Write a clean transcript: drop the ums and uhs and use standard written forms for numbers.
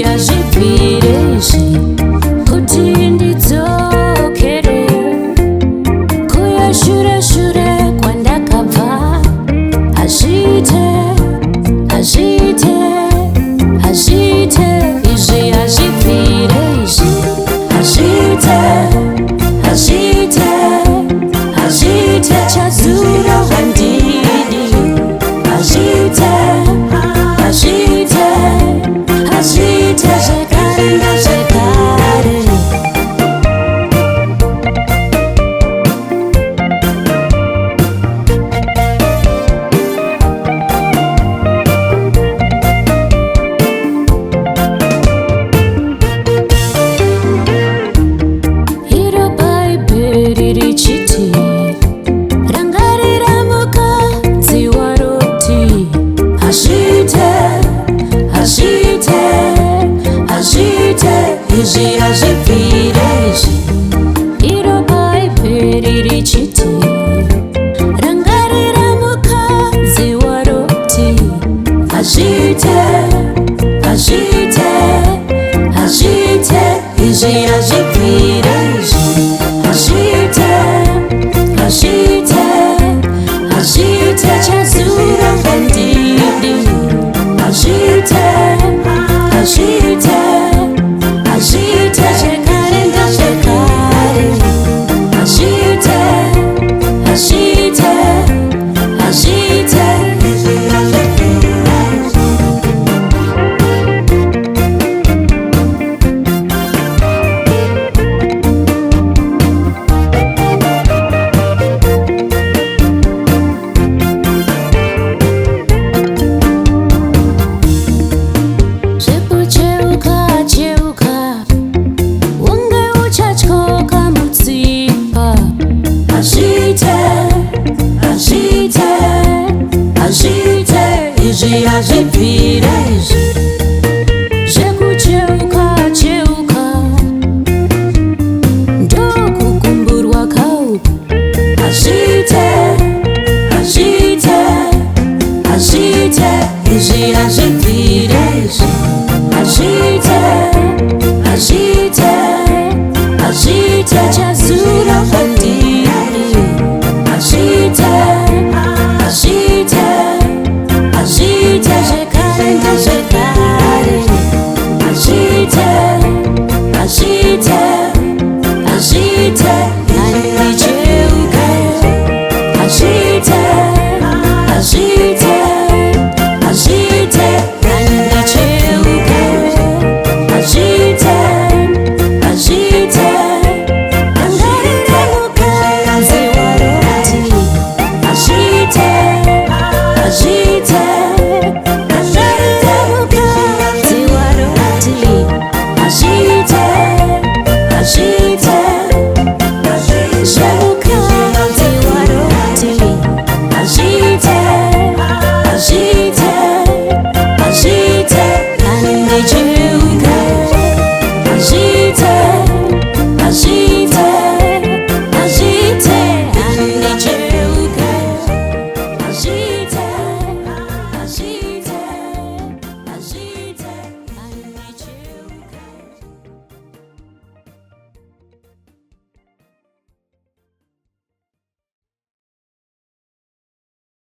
azvibvireizvi kuti ndidzokere kuya shure shure kwandakabva. Hazviite hazviite hazviite izvi azvibvireizvi hazviite hazviite hazviite chazuro handidi hazviite hazviite hazviite zvekare nazvekare. Iro bhaibheri richiti rangarira mukadzi waroti hazviite hazviite hazviite izvi azvibvireizvi. Iro bhaibheri richiti rangarira mukadzi waroti hazviite hazviite hazviite izvi azvibvireizvi hazviite hazviite hazviite chazuro handidi hazviite hazviite hazviite zvekare ndezvekare hazviite hazviite hazviite izvi azvibvireizvi. Zvekucheuka cheuka unge uchatyoka mutsipa. Hazviite hazviite hazviite izvi azvibvireizvi